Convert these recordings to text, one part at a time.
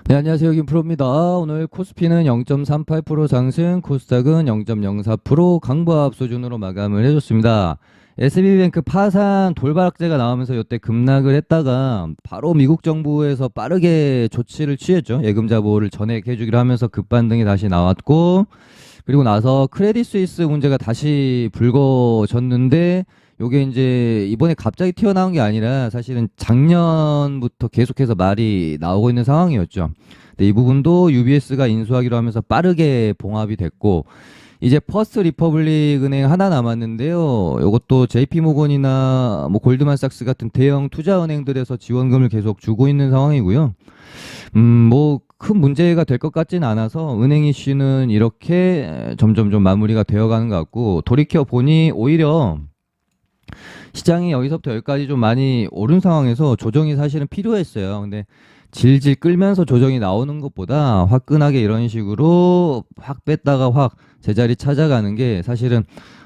네, 안녕하세요. 김프로입니다. 오늘 코스피는 0.38% 상승, 코스닥은 0.04% 강보합 수준으로 마감을 해줬습니다. SB뱅크 파산 돌발 악재가 나오면서 이때 급락을 했다가 바로 미국 정부에서 빠르게 조치를 취했죠. 예금자 보호를 전액해주기로 하면서 급반등이 다시 나왔고, 그리고 나서 크레딧 스위스 문제가 다시 불거졌는데, 요게 이제 이번에 갑자기 튀어나온 게 아니라 사실은 작년부터 계속해서 말이 나오고 있는 상황이었죠. 근데 이 부분도 UBS가 인수하기로 하면서 빠르게 봉합이 됐고, 이제 퍼스트 리퍼블릭 은행 하나 남았는데요. 이것도 JP모건이나 뭐 골드만삭스 같은 대형 투자 은행들에서 지원금을 계속 주고 있는 상황이고요. 뭐 큰 문제가 될 것 같지는 않아서 은행 이슈는 이렇게 점점 좀 마무리가 되어가는 것 같고, 돌이켜 보니 오히려 시장이 여기서부터 여기까지 좀 많이 오른 상황에서 조정이 사실은 필요했어요. 근데 질질 끌면서 조정이 나오는 것보다 화끈하게 이런 식으로 확 뺐다가 확 제자리 찾아가는 게 사실은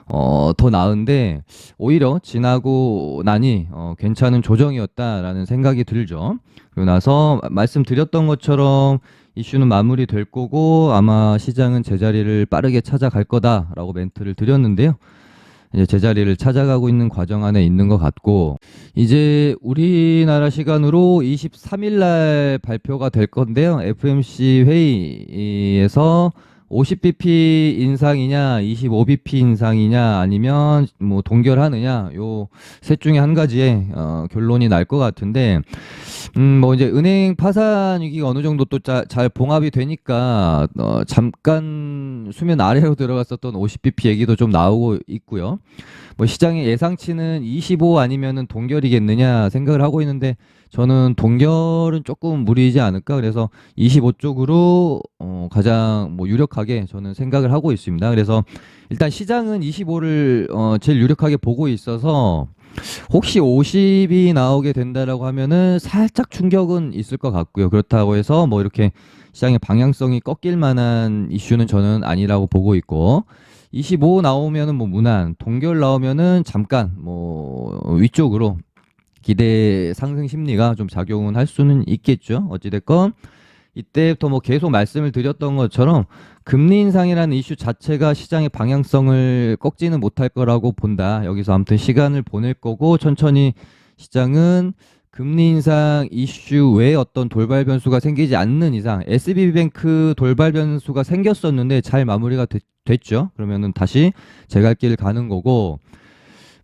더 나은데, 오히려 지나고 나니 괜찮은 조정이었다라는 생각이 들죠. 그리고 나서 말씀드렸던 것처럼 이슈는 마무리될 거고 아마 시장은 제자리를 빠르게 찾아갈 거다라고 멘트를 드렸는데요. 이제 제자리를 찾아가고 있는 과정 안에 있는 것 같고, 이제 우리나라 시간으로 23일 날 발표가 될 건데요. FMC 회의에서 50bp 인상이냐, 25bp 인상이냐, 아니면 뭐 동결하느냐, 요 셋 중에 한 가지의 결론이 날 것 같은데, 뭐 이제 은행 파산 위기가 어느 정도 또 잘 봉합이 되니까 잠깐 수면 아래로 들어갔었던 50bp 얘기도 좀 나오고 있고요. 뭐 시장의 예상치는 25 아니면은 동결이겠느냐 생각을 하고 있는데, 저는 동결은 조금 무리이지 않을까. 그래서 25 쪽으로 가장 뭐 유력하게 저는 생각을 하고 있습니다. 그래서 일단 시장은 25를 제일 유력하게 보고 있어서, 혹시 50이 나오게 된다라고 하면은 살짝 충격은 있을 것 같고요. 그렇다고 해서 뭐 이렇게 시장의 방향성이 꺾일 만한 이슈는 저는 아니라고 보고 있고, 25 나오면은 뭐 무난, 동결 나오면은 잠깐 뭐 위쪽으로 기대 상승 심리가 좀 작용은 할 수는 있겠죠. 어찌됐건 이때부터 뭐 계속 말씀을 드렸던 것처럼 금리 인상이라는 이슈 자체가 시장의 방향성을 꺾지는 못할 거라고 본다. 여기서 아무튼 시간을 보낼 거고, 천천히 시장은 금리 인상 이슈 외에 어떤 돌발 변수가 생기지 않는 이상, SB뱅크 돌발 변수가 생겼었는데 잘 마무리가 됐죠. 그러면은 다시 제갈 길 가는 거고,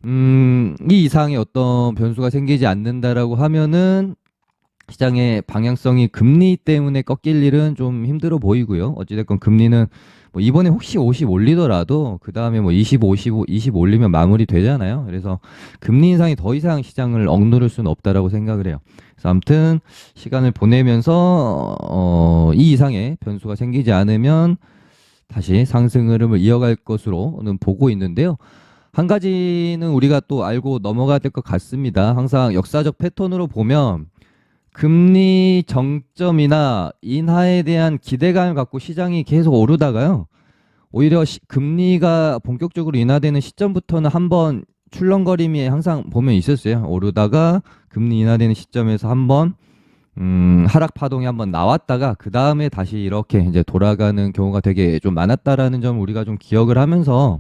이 이상의 어떤 변수가 생기지 않는다라고 하면은 시장의 방향성이 금리 때문에 꺾일 일은 좀 힘들어 보이고요. 어찌됐건 금리는 뭐 이번에 혹시 50 올리더라도 그 다음에 뭐 25, 55, 20 올리면 마무리 되잖아요. 그래서 금리 인상이 더 이상 시장을 억누를 수는 없다라고 생각을 해요. 그래서 아무튼 시간을 보내면서 이 이상의 변수가 생기지 않으면 다시 상승 흐름을 이어갈 것으로는 보고 있는데요. 한 가지는 우리가 또 알고 넘어가야 될 것 같습니다. 항상 역사적 패턴으로 보면 금리 정점이나 인하에 대한 기대감을 갖고 시장이 계속 오르다가요, 오히려 금리가 본격적으로 인하되는 시점부터는 한번 출렁거림이 항상 보면 있었어요. 오르다가 금리 인하되는 시점에서 한번 하락 파동이 한번 나왔다가 그 다음에 다시 이렇게 이제 돌아가는 경우가 되게 좀 많았다라는 점 우리가 좀 기억을 하면서,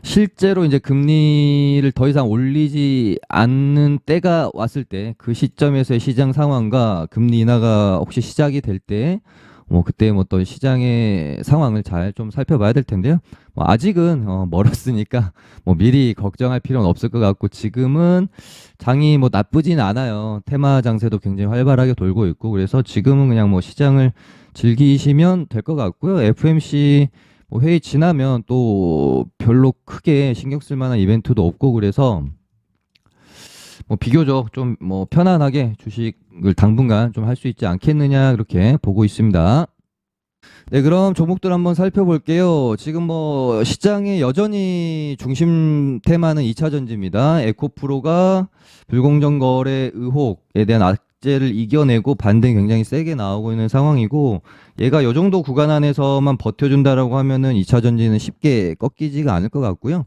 실제로 이제 금리를 더 이상 올리지 않는 때가 왔을 때 그 시점에서의 시장 상황과 금리 인하가 혹시 시작이 될 때 뭐 그때 뭐 또 시장의 상황을 잘 좀 살펴봐야 될 텐데요. 뭐 아직은 멀었으니까 뭐 미리 걱정할 필요는 없을 것 같고, 지금은 장이 뭐 나쁘진 않아요. 테마 장세도 굉장히 활발하게 돌고 있고, 그래서 지금은 그냥 뭐 시장을 즐기시면 될 것 같고요. FMC 뭐 회의 지나면 또 별로 크게 신경 쓸 만한 이벤트도 없고, 그래서 뭐 비교적 좀 뭐 편안하게 주식을 당분간 좀 할 수 있지 않겠느냐 그렇게 보고 있습니다. 네, 그럼 종목들 한번 살펴볼게요. 지금 뭐 시장의 여전히 중심 테마는 2차 전지입니다. 에코프로가 불공정 거래 의혹에 대한 악재를 이겨내고 반등이 굉장히 세게 나오고 있는 상황이고, 얘가 요 정도 구간 안에서만 버텨준다라고 하면은 2차 전지는 쉽게 꺾이지가 않을 것 같고요.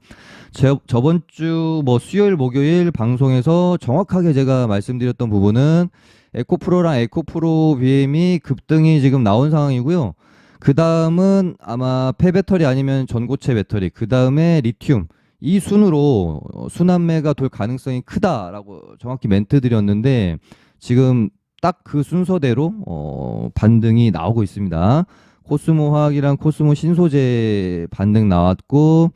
저번 주 뭐 수요일 목요일 방송에서 정확하게 제가 말씀드렸던 부분은 에코프로랑 에코프로 BM이 급등이 지금 나온 상황이고요. 그 다음은 아마 폐배터리 아니면 전고체 배터리, 그 다음에 리튬. 이 순으로 순환매가 돌 가능성이 크다라고 정확히 멘트 드렸는데 지금 딱 그 순서대로 반등이 나오고 있습니다. 코스모 화학이랑 코스모 신소재 반등 나왔고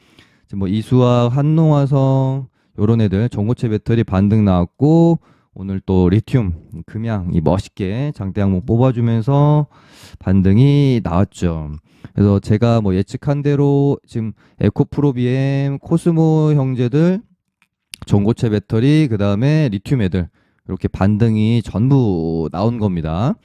지금 뭐 이수화학, 한농화성 요런 애들 전고체 배터리 반등 나왔고 오늘 또 리튬, 금양 이 멋있게 장대 항목 뽑아주면서 반등이 나왔죠. 그래서 제가 뭐 예측한 대로 지금 에코프로 BM, 코스모 형제들, 전고체 배터리, 그 다음에 리튬 애들 이렇게 반등이 전부 나온 겁니다.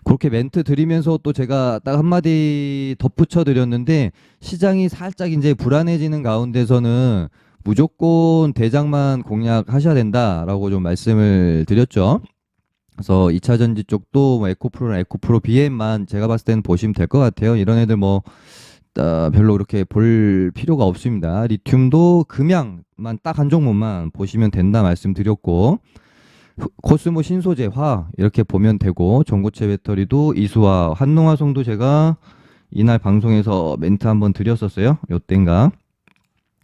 그렇게 멘트 드리면서 또 제가 딱 한마디 덧붙여 드렸는데 시장이 살짝 이제 불안해지는 가운데서는 무조건 대장만 공략하셔야 된다라고 좀 말씀을 드렸죠. 그래서 2차 전지 쪽도 뭐 에코프로나 에코프로 BM만 제가 봤을 때는 보시면 될 것 같아요. 이런 애들 뭐 별로 그렇게 볼 필요가 없습니다. 리튬도 금양만 딱 한 종목만 보시면 된다 말씀드렸고 코스모 신소재 화학 이렇게 보면 되고 전고체 배터리도 이수화 한농화성도 제가 이날 방송에서 멘트 한번 드렸었어요. 요땐가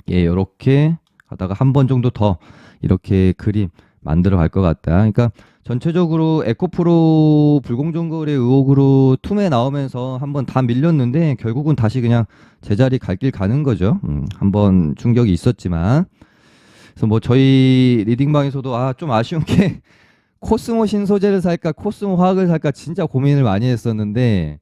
예, 요렇게 가다가 한 번 정도 더 이렇게 그림 만들어 갈 것 같다. 그러니까 전체적으로 에코프로 불공정 거래 의혹으로 툼에 나오면서 한번 다 밀렸는데 결국은 다시 그냥 제자리 갈 길 가는 거죠. 한번 충격이 있었지만 그래서 뭐 저희 리딩방에서도 좀 아쉬운 게 코스모 신소재를 살까 코스모 화학을 살까 진짜 고민을 많이 했었는데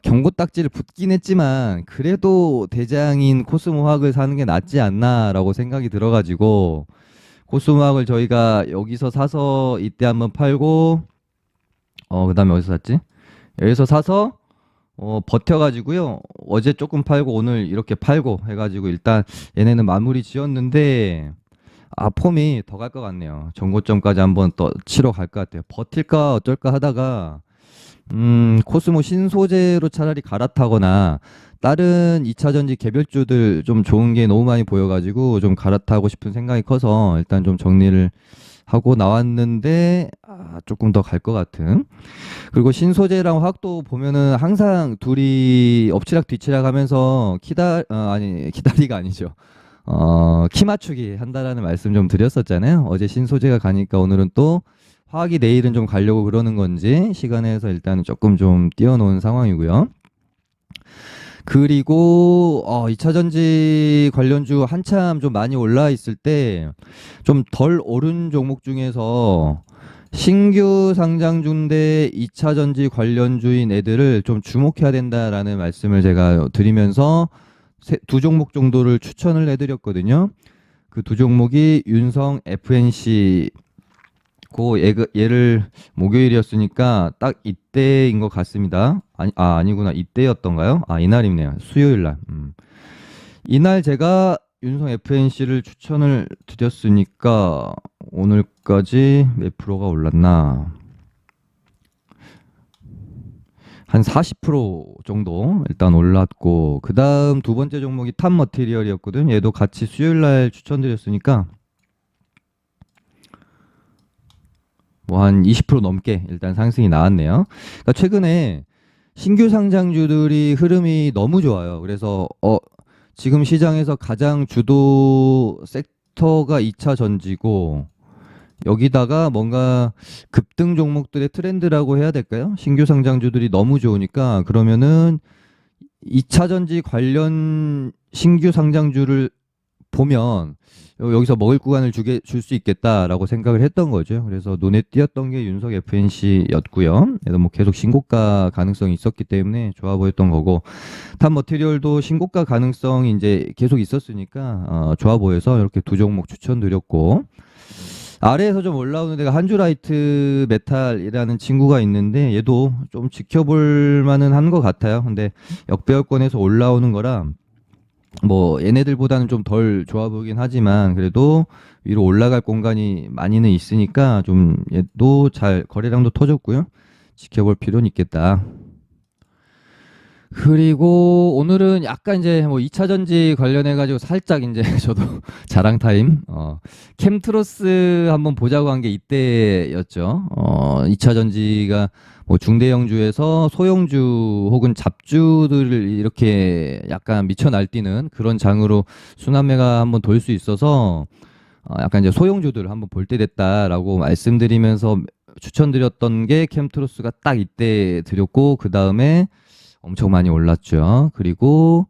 경고 딱지를 붙긴 했지만 그래도 대장인 코스모 화학을 사는 게 낫지 않나라고 생각이 들어가지고 코스모 화학을 저희가 여기서 사서 이때 한번 팔고 그다음에 어디서 샀지? 여기서 사서 버텨가지고요. 어제 조금 팔고 오늘 이렇게 팔고 해가지고 일단 얘네는 마무리 지었는데 폼이 더 갈 것 같네요. 전고점까지 한번 또 치러 갈 것 같아요. 버틸까 어쩔까 하다가 코스모 신소재로 차라리 갈아타거나 다른 2차 전지 개별주들 좀 좋은 게 너무 많이 보여가지고 좀 갈아타고 싶은 생각이 커서 일단 좀 정리를 하고 나왔는데 조금 더 갈 것 같은. 그리고 신소재랑 화학도 보면은 항상 둘이 엎치락 뒤치락 하면서 기다리가 아니죠. 키 맞추기 한다라는 말씀 좀 드렸었잖아요. 어제 신소재가 가니까 오늘은 또 화학이 내일은 좀 가려고 그러는 건지 시간에서 일단은 조금 좀 띄워놓은 상황이고요. 그리고 2차 전지 관련주 한참 좀 많이 올라 있을 때 좀 덜 오른 종목 중에서 신규 상장주인데 2차 전지 관련주인 애들을 좀 주목해야 된다라는 말씀을 제가 드리면서 두 종목 정도를 추천을 해드렸거든요. 그 두 종목이 윤성 FNC 얘를 목요일이었으니까 딱 이때인 것 같습니다. 아니구나. 이때였던가요? 이날이네요. 수요일 날. 이날 제가 윤성 FNC를 추천을 드렸으니까 오늘까지 몇 프로가 올랐나? 한 40% 정도 일단 올랐고 그 다음 두 번째 종목이 탑 머티리얼이었거든. 얘도 같이 수요일 날 추천드렸으니까 뭐 한 20% 넘게 일단 상승이 나왔네요. 그러니까 최근에 신규 상장주들이 흐름이 너무 좋아요. 그래서 지금 시장에서 가장 주도 섹터가 2차 전지고 여기다가 뭔가 급등 종목들의 트렌드라고 해야 될까요? 신규 상장주들이 너무 좋으니까 그러면은 2차 전지 관련 신규 상장주를 보면 여기서 먹을 구간을 줄 수 있겠다라고 생각을 했던 거죠. 그래서 눈에 띄었던 게 윤석 FNC였고요. 그래서 뭐 계속 신고가 가능성이 있었기 때문에 좋아 보였던 거고 탑 머티리얼도 신고가 가능성이 이제 계속 있었으니까 좋아 보여서 이렇게 두 종목 추천드렸고 아래에서 좀 올라오는 데가 한주라이트 메탈이라는 친구가 있는데 얘도 좀 지켜볼 만은 한 것 같아요. 근데 역배열권에서 올라오는 거라 뭐 얘네들보다는 좀 덜 좋아 보이긴 하지만 그래도 위로 올라갈 공간이 많이는 있으니까 좀 얘도 잘 거래량도 터졌고요. 지켜볼 필요는 있겠다. 그리고 오늘은 약간 이제 뭐 2차 전지 관련해 가지고 살짝 이제 저도 자랑 타임 캠트로스 한번 보자고 한 게 이때였죠. 2차 전지가 뭐 중대형주에서 소형주 혹은 잡주들을 이렇게 약간 미쳐 날뛰는 그런 장으로 순환매가 한번 돌 수 있어서 약간 이제 소형주들을 한번 볼 때 됐다라고 말씀드리면서 추천드렸던 게 캠트로스가 딱 이때 드렸고, 그 다음에 엄청 많이 올랐죠. 그리고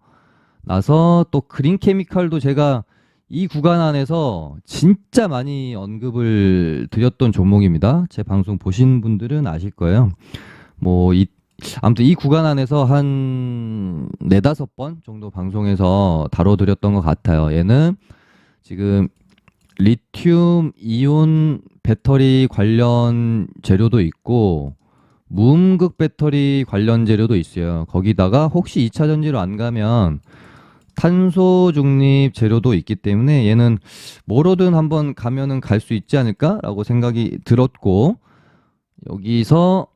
나서 또 그린 케미칼도 제가 이 구간 안에서 진짜 많이 언급을 드렸던 종목입니다. 제 방송 보신 분들은 아실 거예요. 뭐 아무튼 이 구간 안에서 한 네다섯 번 정도 방송에서 다뤄드렸던 것 같아요. 얘는 지금 리튬 이온 배터리 관련 재료도 있고 무음극 배터리 관련 재료도 있어요. 거기다가 혹시 2차 전지로 안 가면 탄소 중립 재료도 있기 때문에 얘는 뭐로든 한번 가면은 갈 수 있지 않을까라고 생각이 들었고, 여기서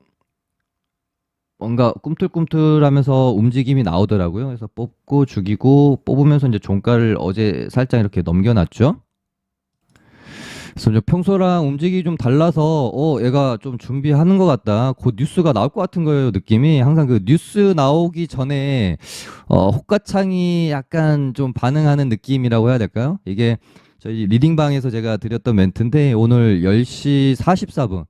뭔가 꿈틀꿈틀하면서 움직임이 나오더라고요. 그래서 뽑고 죽이고 뽑으면서 이제 종가를 어제 살짝 이렇게 넘겨놨죠. 그래서 이제 평소랑 움직임이 좀 달라서 얘가 좀 준비하는 것 같다. 곧 뉴스가 나올 것 같은 거예요. 느낌이 항상 그 뉴스 나오기 전에 호가창이 약간 좀 반응하는 느낌이라고 해야 될까요? 이게 저희 리딩방에서 제가 드렸던 멘트인데 오늘 10시 44분.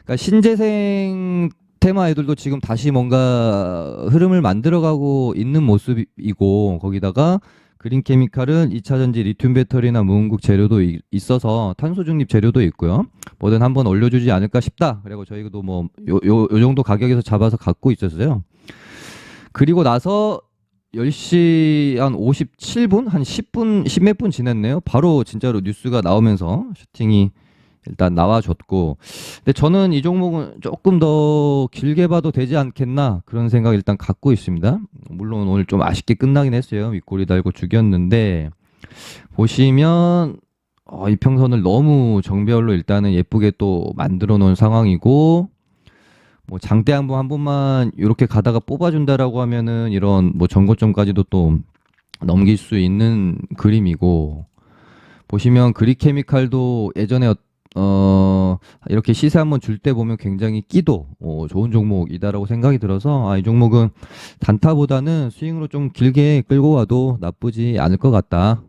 그러니까 신재생 테마 애들도 지금 다시 뭔가 흐름을 만들어가고 있는 모습이고, 거기다가 그린 케미칼은 2차 전지 리튬 배터리나 무음극 재료도 있어서 탄소 중립 재료도 있고요. 뭐든 한번 올려주지 않을까 싶다. 그리고 저희도 뭐 요 정도 가격에서 잡아서 갖고 있었어요. 그리고 나서 10시 한 57분, 한 10분, 10몇 분 지났네요. 바로 진짜로 뉴스가 나오면서 슈팅이 일단 나와줬고, 근데 저는 이 종목은 조금 더 길게 봐도 되지 않겠나 그런 생각 일단 갖고 있습니다. 물론 오늘 좀 아쉽게 끝나긴 했어요. 윗꼬리 달고 죽였는데 보시면 이평선을 너무 정배열로 일단은 예쁘게 또 만들어 놓은 상황이고, 뭐 장대 한 번만 이렇게 가다가 뽑아준다라고 하면은 이런 뭐 전고점까지도 또 넘길 수 있는 그림이고, 보시면 그리케미칼도 예전에 이렇게 시세 한번 줄 때 보면 굉장히 끼도 좋은 종목이다라고 생각이 들어서 이 종목은 단타보다는 스윙으로 좀 길게 끌고 와도 나쁘지 않을 것 같다.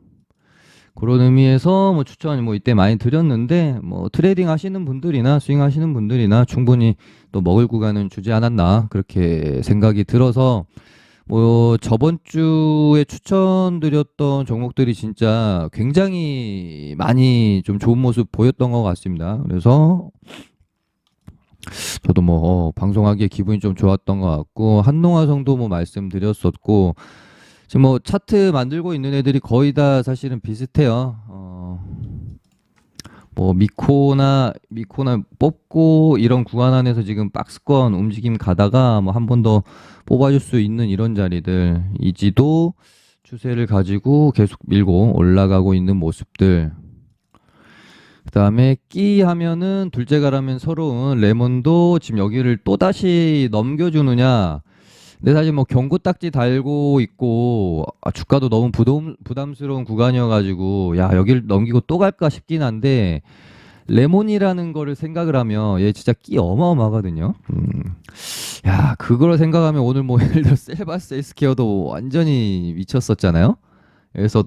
그런 의미에서 뭐 추천 뭐 이때 많이 드렸는데, 뭐 트레이딩 하시는 분들이나 스윙 하시는 분들이나 충분히 또 먹을 구간은 주지 않았나 그렇게 생각이 들어서, 뭐 저번 주에 추천드렸던 종목들이 진짜 굉장히 많이 좀 좋은 모습 보였던 것 같습니다. 그래서 저도 뭐 방송하기에 기분이 좀 좋았던 것 같고, 한농화성도 뭐 말씀드렸었고, 지금 뭐 차트 만들고 있는 애들이 거의 다 사실은 비슷해요. 뭐 미코나 뽑고 이런 구간 안에서 지금 박스권 움직임 가다가 뭐 한 번 더 뽑아줄 수 있는 이런 자리들, 이지도 추세를 가지고 계속 밀고 올라가고 있는 모습들. 그다음에 끼 하면은 둘째 가라면 서러운 레몬도 지금 여기를 또 다시 넘겨주느냐. 근데 사실 뭐 경고 딱지 달고 있고 주가도 너무 부담스러운 구간이어가지고 야 여기를 넘기고 또 갈까 싶긴 한데, 레몬이라는 거를 생각을 하면 얘 진짜 끼 어마어마하거든요. 야 그걸 생각하면 오늘 뭐 예를 들어 셀바스 헬스케어도 완전히 미쳤었잖아요. 그래서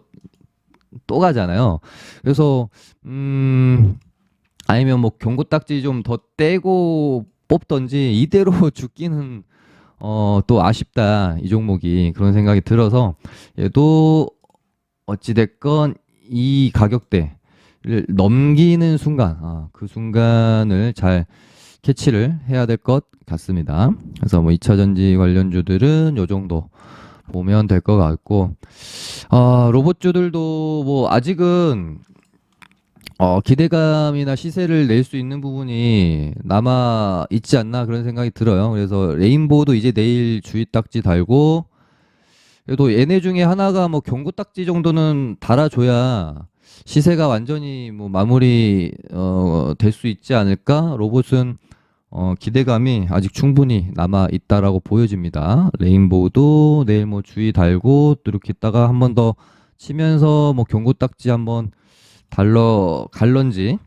또 가잖아요. 그래서 아니면 뭐 경고 딱지 좀 더 떼고 뽑던지 이대로 죽기는 또 아쉽다 이 종목이, 그런 생각이 들어서 얘도 어찌됐건 이 가격대를 넘기는 순간 그 순간을 잘 캐치를 해야 될 것 같습니다. 그래서 뭐 2차 전지 관련주들은 요 정도 보면 될 것 같고, 로봇주들도 뭐 아직은 기대감이나 시세를 낼 수 있는 부분이 남아 있지 않나 그런 생각이 들어요. 그래서 레인보우도 이제 내일 주의 딱지 달고, 그래도 얘네 중에 하나가 뭐 경고 딱지 정도는 달아줘야 시세가 완전히 뭐 마무리 될 수 있지 않을까? 로봇은 기대감이 아직 충분히 남아 있다라고 보여집니다. 레인보우도 내일 뭐 주의 달고 또 이렇게 있다가 한 번 더 치면서 뭐 경고 딱지 한번 갈런지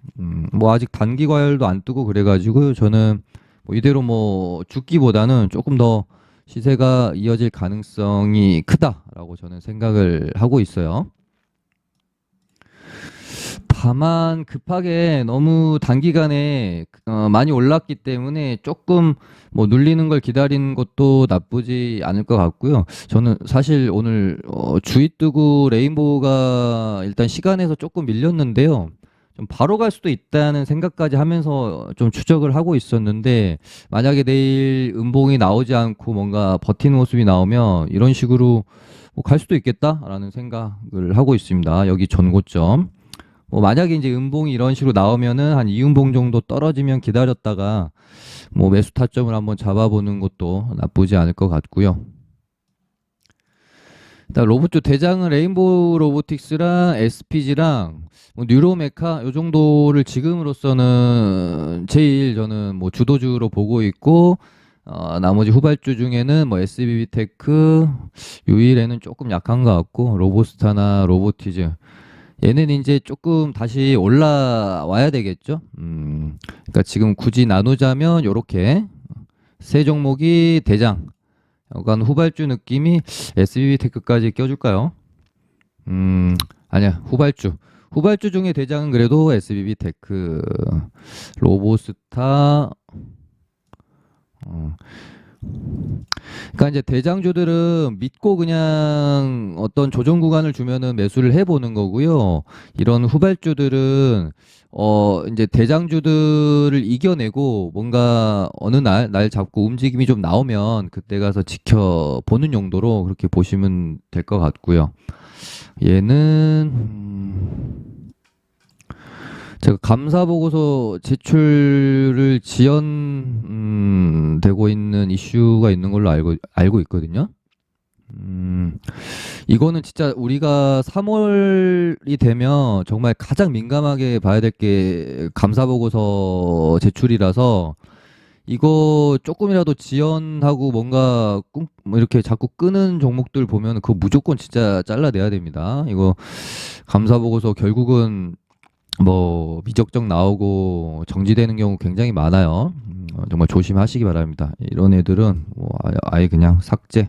뭐 아직 단기 과열도 안 뜨고 그래가지고 저는 뭐 이대로 뭐 죽기보다는 조금 더 시세가 이어질 가능성이 크다라고 저는 생각을 하고 있어요. 다만 급하게 너무 단기간에 많이 올랐기 때문에 조금 뭐 눌리는 걸 기다리는 것도 나쁘지 않을 것 같고요. 저는 사실 오늘 주의 뜨고 레인보우가 일단 시간에서 조금 밀렸는데요. 좀 바로 갈 수도 있다는 생각까지 하면서 좀 추적을 하고 있었는데 만약에 내일 음봉이 나오지 않고 뭔가 버티는 모습이 나오면 이런 식으로 뭐갈 수도 있겠다라는 생각을 하고 있습니다. 여기 전고점. 뭐 만약에 이제 음봉이 이런 식으로 나오면은 한 2음봉 정도 떨어지면 기다렸다가 뭐 매수 타점을 한번 잡아보는 것도 나쁘지 않을 것 같고요. 일단 로봇주 대장은 레인보우 로보틱스랑 SPG랑 뭐 뉴로메카 요 정도를 지금으로서는 제일 저는 뭐 주도주로 보고 있고 나머지 후발주 중에는 뭐 SBB테크 요일에는 조금 약한 것 같고 로보스타나 로보티즈 얘는 이제 조금 다시 올라와야 되겠죠. 그러니까 지금 굳이 나누자면 요렇게 세 종목이 대장, 약간 후발주 느낌이 SBB테크까지 껴줄까요? 아니야, 후발주. 후발주 중에 대장은 그래도 SBB테크, 로보스타, 그러니까 이제 대장주들은 믿고 그냥 어떤 조정 구간을 주면은 매수를 해보는 거고요. 이런 후발주들은 이제 대장주들을 이겨내고 뭔가 어느 날 잡고 움직임이 좀 나오면 그때 가서 지켜보는 용도로 그렇게 보시면 될 것 같고요. 얘는 제가 감사 보고서 제출을 지연되고 있는 이슈가 있는 걸로 알고 있거든요. 이거는 진짜 우리가 3월이 되면 정말 가장 민감하게 봐야 될 게 감사 보고서 제출이라서 이거 조금이라도 지연하고 뭔가 뭐 이렇게 자꾸 끄는 종목들 보면 그거 무조건 진짜 잘라내야 됩니다. 이거 감사 보고서 결국은 뭐 미적정 나오고 정지되는 경우 굉장히 많아요. 정말 조심하시기 바랍니다. 이런 애들은 뭐 아예 그냥 삭제.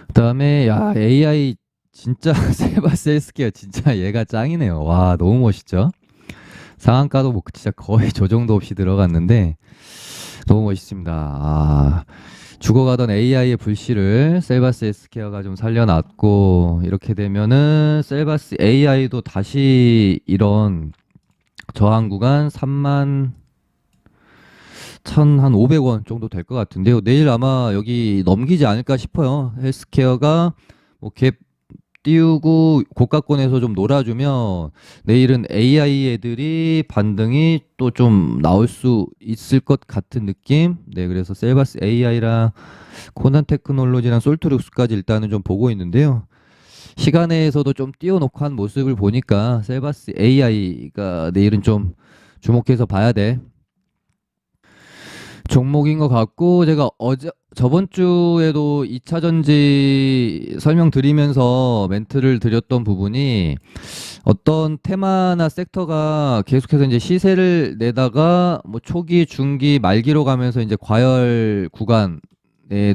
그다음에 야 AI 진짜 세바셀스키가 진짜 얘가 짱이네요. 와 너무 멋있죠. 상한가도 뭐 진짜 거의 조정도 없이 들어갔는데 너무 멋있습니다. 죽어가던 AI의 불씨를 셀바스 S케어가 좀 살려놨고 이렇게 되면은 셀바스 AI도 다시 이런 저항 구간 3만 1,500원 정도 될 것 같은데요. 내일 아마 여기 넘기지 않을까 싶어요. 헬스케어가 뭐 갭 띄우고 고가권에서 좀 놀아주면 내일은 AI 애들이 반등이 또 좀 나올 수 있을 것 같은 느낌. 네, 그래서 셀바스 AI랑 코난 테크놀로지랑 솔트룩스까지 일단은 좀 보고 있는데요. 시간에서도 좀 띄워놓고 한 모습을 보니까 셀바스 AI가 내일은 좀 주목해서 봐야 돼. 종목인 것 같고 제가 저번 주에도 2차 전지 설명드리면서 멘트를 드렸던 부분이 어떤 테마나 섹터가 계속해서 이제 시세를 내다가 뭐 초기, 중기, 말기로 가면서 이제 과열 구간에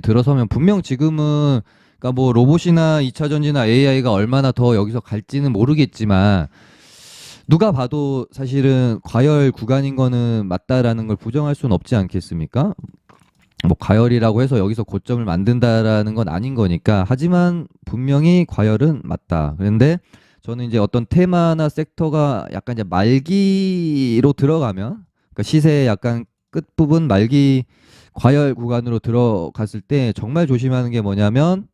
들어서면 분명 지금은 그러니까 뭐 로봇이나 2차 전지나 AI가 얼마나 더 여기서 갈지는 모르겠지만 누가 봐도 사실은 과열 구간인 거는 맞다라는 걸 부정할 수는 없지 않겠습니까? 뭐 과열이라고 해서 여기서 고점을 만든다라는 건 아닌 거니까 하지만 분명히 과열은 맞다. 그런데 저는 이제 어떤 테마나 섹터가 약간 이제 말기로 들어가면 그러니까 시세 약간 끝부분 말기 과열 구간으로 들어갔을 때 정말 조심하는 게 뭐냐면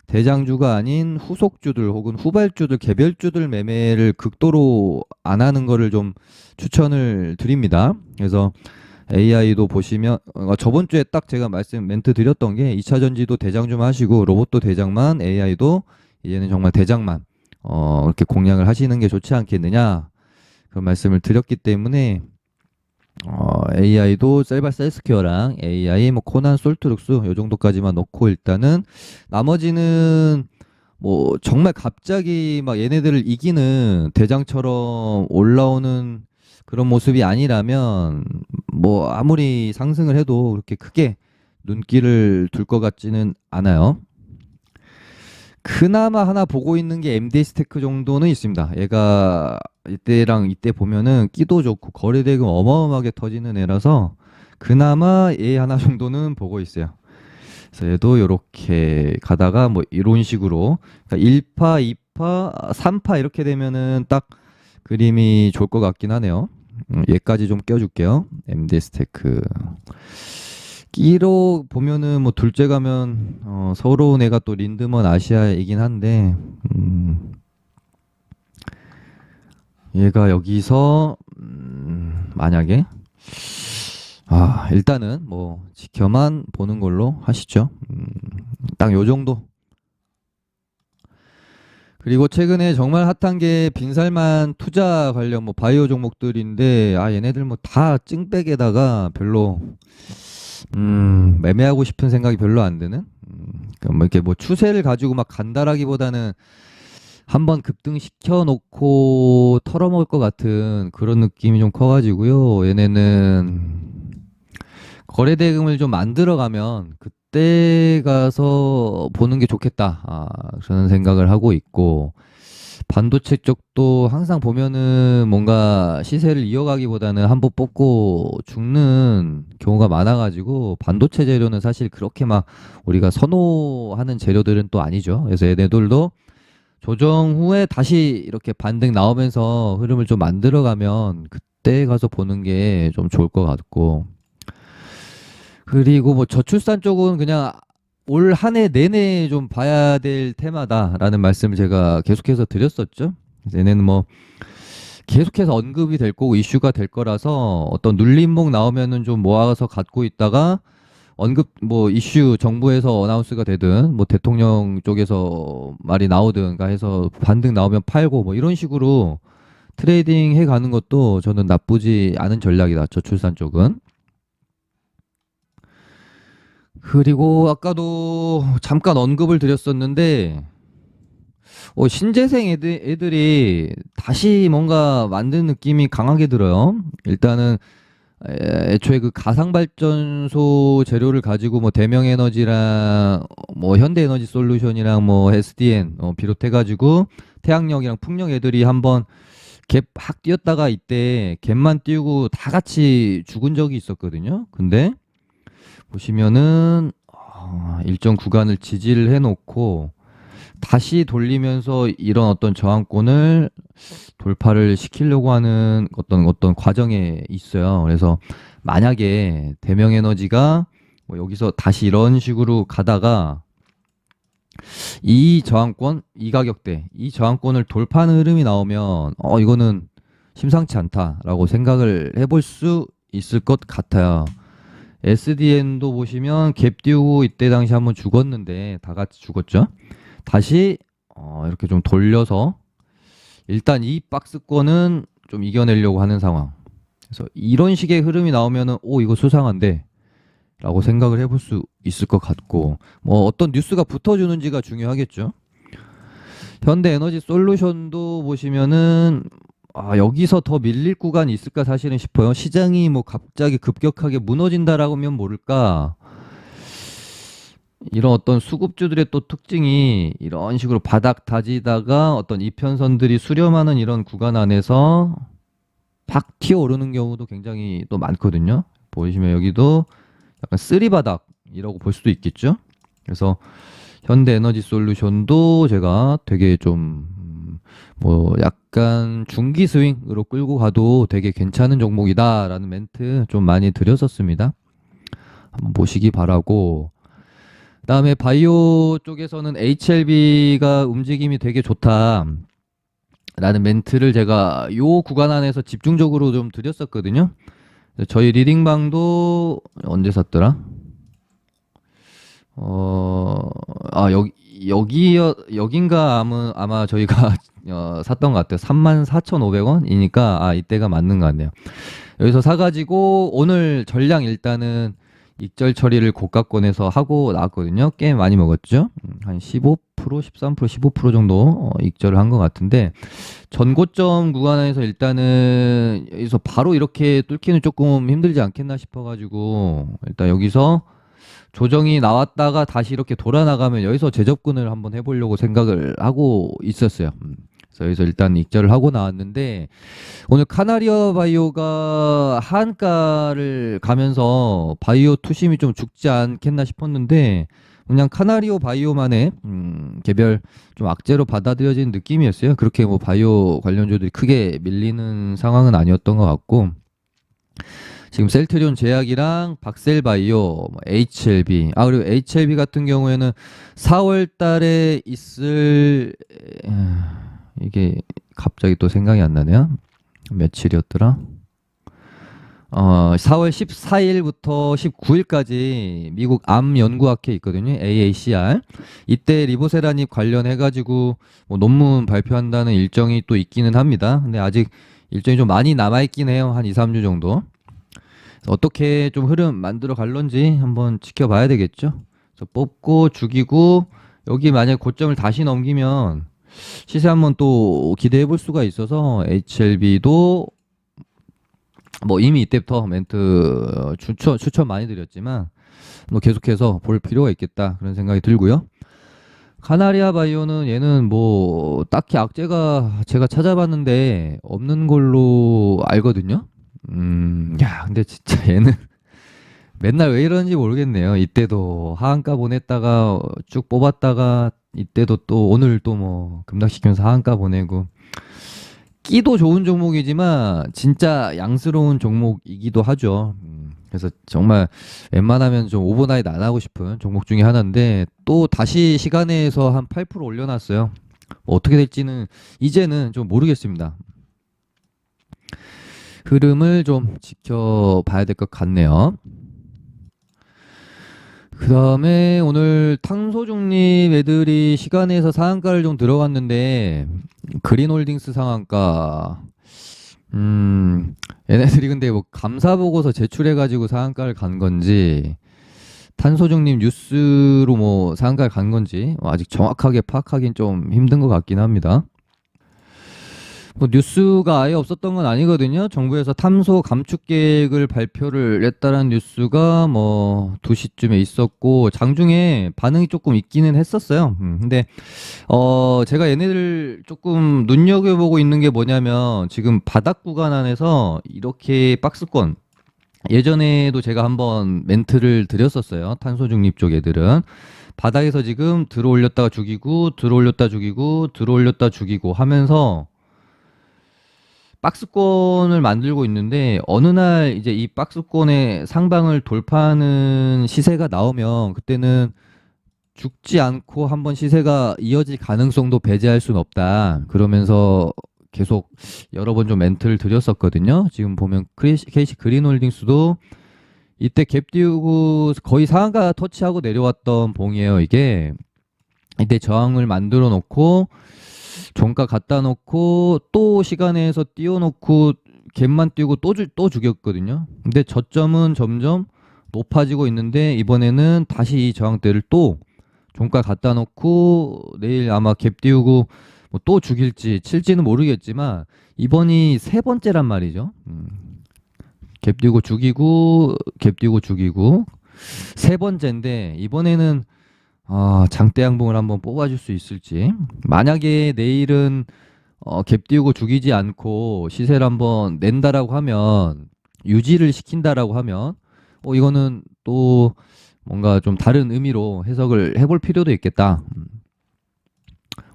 대장주가 아닌 후속주들 혹은 후발주들 개별주들 매매를 극도로 안 하는 거를 좀 추천을 드립니다. 그래서 AI도 보시면 저번 주에 딱 제가 멘트 드렸던 게 2차 전지도 대장주만 하시고 로봇도 대장만 AI도 이제는 정말 대장만 이렇게 공략을 하시는 게 좋지 않겠느냐 그런 말씀을 드렸기 때문에 AI도 셀바 셀스퀘어랑 AI 뭐 코난 솔트룩스 요 정도까지만 넣고 일단은 나머지는 뭐 정말 갑자기 막 얘네들을 이기는 대장처럼 올라오는 그런 모습이 아니라면 뭐 아무리 상승을 해도 그렇게 크게 눈길을 둘 것 같지는 않아요. 그나마 하나 보고 있는 게 MD 스테이크 정도는 있습니다. 얘가 이때랑 이때 보면은 끼도 좋고 거래 대금 어마어마하게 터지는 애라서 그나마 얘 하나 정도는 보고 있어요. 그래서 얘도 이렇게 가다가 뭐 이런 식으로 그러니까 1파, 2파, 3파 이렇게 되면은 딱 그림이 좋을 것 같긴 하네요. 얘까지 좀 껴줄게요. MD 스테이크. 끼로 보면은 뭐 둘째 가면 서러운 애가 또 린드먼 아시아이긴 한데 얘가 여기서 만약에 일단은 뭐 지켜만 보는 걸로 하시죠. 딱 요 정도. 그리고 최근에 정말 핫한 게 빈살만 투자 관련 뭐 바이오 종목들인데 얘네들 뭐 다 찡백에다가 별로 매매하고 싶은 생각이 별로 안 드는 그러니까 뭐 이렇게 뭐 추세를 가지고 막 간다라기보다는 한번 급등시켜 놓고 털어먹을 것 같은 그런 느낌이 좀 커가지고요. 얘네는 거래 대금을 좀 만들어가면 그때 가서 보는 게 좋겠다. 그런 생각을 하고 있고 반도체 쪽도 항상 보면은 뭔가 시세를 이어가기보다는 한 번 뽑고 죽는 경우가 많아가지고 반도체 재료는 사실 그렇게 막 우리가 선호하는 재료들은 또 아니죠. 그래서 얘네들도 조정 후에 다시 이렇게 반등 나오면서 흐름을 좀 만들어가면 그때 가서 보는 게 좀 좋을 것 같고 그리고 뭐 저출산 쪽은 그냥 올 한 해 내내 좀 봐야 될 테마다라는 말씀을 제가 계속해서 드렸었죠. 그래서 얘네는 뭐 계속해서 언급이 될 거고 이슈가 될 거라서 어떤 눌림목 나오면은 좀 모아서 갖고 있다가 언급 뭐 이슈 정부에서 어나운스가 되든 뭐 대통령 쪽에서 말이 나오든가 해서 반등 나오면 팔고 뭐 이런 식으로 트레이딩 해 가는 것도 저는 나쁘지 않은 전략이다. 저출산 쪽은. 그리고 아까도 잠깐 언급을 드렸었는데 신재생 애들이 다시 뭔가 만든 느낌이 강하게 들어요. 일단은 애초에 그 가상발전소 재료를 가지고 뭐 대명에너지랑 뭐 현대에너지 솔루션이랑 뭐 SDN 비롯해가지고 태양력이랑 풍력 애들이 한번 갭 확 뛰었다가 이때 갭만 띄우고 다 같이 죽은 적이 있었거든요. 근데 보시면은 일정 구간을 지지를 해놓고 다시 돌리면서 이런 어떤 저항권을 돌파를 시키려고 하는 어떤 과정에 있어요. 그래서 만약에 대명에너지가 뭐 여기서 다시 이런 식으로 가다가 이 저항권, 이 가격대, 이 저항권을 돌파하는 흐름이 나오면 이거는 심상치 않다라고 생각을 해볼 수 있을 것 같아요. SDN도 보시면 갭 띄우고 이때 당시 한번 죽었는데 다 같이 죽었죠. 다시 이렇게 좀 돌려서 일단 이 박스권은 좀 이겨내려고 하는 상황. 그래서 이런 식의 흐름이 나오면은 이거 수상한데 라고 생각을 해볼 수 있을 것 같고 뭐 어떤 뉴스가 붙어주는지가 중요하겠죠. 현대에너지 솔루션도 보시면은 여기서 더 밀릴 구간이 있을까 사실은 싶어요. 시장이 뭐 갑자기 급격하게 무너진다라고 하면 모를까. 이런 어떤 수급주들의 또 특징이 이런 식으로 바닥 다지다가 어떤 이편선들이 수렴하는 이런 구간 안에서 팍 튀어오르는 경우도 굉장히 또 많거든요. 보시면 여기도 약간 쓰리바닥이라고 볼 수도 있겠죠. 그래서 현대에너지 솔루션도 제가 되게 좀 뭐 약간 중기 스윙으로 끌고 가도 되게 괜찮은 종목이다라는 멘트 좀 많이 드렸었습니다. 한번 보시기 바라고. 그다음에 바이오 쪽에서는 HLB가 움직임이 되게 좋다라는 멘트를 제가 요 구간 안에서 집중적으로 좀 드렸었거든요. 저희 리딩방도 언제 샀더라? 여긴가 아마 저희가 샀던 것 같아요. 34,500원이니까 이때가 맞는 것 같네요. 여기서 사가지고 오늘 전량 일단은 익절 처리를 고가권에서 하고 나왔거든요. 꽤 많이 먹었죠. 한 15%, 13%, 15% 정도 익절을 한 것 같은데 전고점 구간에서 일단은 여기서 바로 이렇게 뚫기는 조금 힘들지 않겠나 싶어가지고 일단 여기서 조정이 나왔다가 다시 이렇게 돌아 나가면 여기서 재접근을 한번 해보려고 생각을 하고 있었어요. 그래서 여기서 일단 익절을 하고 나왔는데 오늘 카나리아 바이오가 하한가를 가면서 바이오 투심이 좀 죽지 않겠나 싶었는데 그냥 카나리오 바이오만의 개별 좀 악재로 받아들여진 느낌이었어요. 그렇게 뭐 바이오 관련주들이 크게 밀리는 상황은 아니었던 것 같고 지금 셀트리온 제약이랑 박셀바이오, HLB. 그리고 HLB 같은 경우에는 4월 달에 있을, 이게 갑자기 또 생각이 안 나네요. 며칠이었더라? 4월 14일부터 19일까지 미국 암 연구학회 있거든요. AACR. 이때 리보세라닙 관련해가지고 뭐 논문 발표한다는 일정이 또 있기는 합니다. 근데 아직 일정이 좀 많이 남아있긴 해요. 한 2, 3주 정도. 어떻게 좀 흐름 만들어 갈런지 한번 지켜봐야 되겠죠. 그래서 뽑고 죽이고 여기 만약 고점을 다시 넘기면 시세 한번 또 기대해 볼 수가 있어서 HLB도 뭐 이미 이때부터 멘트 추천 많이 드렸지만 뭐 계속해서 볼 필요가 있겠다 그런 생각이 들고요. 카나리아 바이오는 얘는 뭐 딱히 악재가 제가 찾아봤는데 없는 걸로 알거든요. 근데 진짜 얘는 맨날 왜 이러는지 모르겠네요. 이때도 하한가 보냈다가 쭉 뽑았다가 이때도 또 오늘 또 뭐 급락시키면서 하한가 보내고 끼도 좋은 종목이지만 진짜 양스러운 종목이기도 하죠. 그래서 정말 웬만하면 좀 오버나잇 안 하고 싶은 종목 중에 하나인데 또 다시 시간에서 한 8% 올려놨어요. 뭐 어떻게 될지는 이제는 좀 모르겠습니다. 흐름을 좀 지켜봐야 될 것 같네요. 그 다음에 오늘 탄소 중립 애들이 시간에서 상한가를 좀 들어갔는데 그린홀딩스 상한가 얘네들이 근데 뭐 감사 보고서 제출해가지고 상한가를 간 건지 탄소 중립 뉴스로 뭐 상한가를 간 건지 아직 정확하게 파악하기는 좀 힘든 것 같긴 합니다. 뭐 뉴스가 아예 없었던 건 아니거든요. 정부에서 탄소 감축 계획을 발표를 했다는 뉴스가 뭐 2시쯤에 있었고 장중에 반응이 조금 있기는 했었어요. 근데 제가 얘네들 조금 눈여겨보고 있는 게 뭐냐면 지금 바닥 구간 안에서 이렇게 박스권 예전에도 제가 한번 멘트를 드렸었어요. 탄소 중립 쪽 애들은 바닥에서 지금 들어올렸다가 죽이고 들어올렸다 죽이고 들어올렸다 죽이고 하면서 박스권을 만들고 있는데 어느 날 이제 이 박스권의 상방을 돌파하는 시세가 나오면 그때는 죽지 않고 한번 시세가 이어질 가능성도 배제할 수는 없다. 그러면서 계속 여러 번 좀 멘트를 드렸었거든요. 지금 보면 KC 그린홀딩스도 이때 갭 띄우고 거의 상한가 터치하고 내려왔던 봉이에요. 이게 이때 저항을 만들어 놓고 종가 갖다 놓고 또 시간에서 띄워놓고 갭만 띄우고 또 죽였거든요. 근데 저점은 점점 높아지고 있는데 이번에는 다시 이 저항대를 또 종가 갖다 놓고 내일 아마 갭 띄우고 뭐 또 죽일지 칠지는 모르겠지만 이번이 세 번째란 말이죠. 갭 띄우고 죽이고 갭 띄우고 죽이고 세 번째인데 이번에는 장대 양봉을 한번 뽑아줄 수 있을지. 만약에 내일은 갭 띄우고 죽이지 않고 시세를 한번 낸다라고 하면 유지를 시킨다라고 하면 이거는 또 뭔가 좀 다른 의미로 해석을 해볼 필요도 있겠다.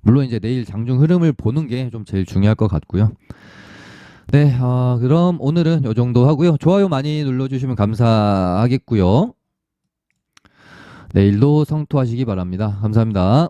물론 이제 내일 장중 흐름을 보는 게 좀 제일 중요할 것 같고요. 네, 그럼 오늘은 이 정도 하고요. 좋아요 많이 눌러주시면 감사하겠고요. 내일도 성투하시기 바랍니다. 감사합니다.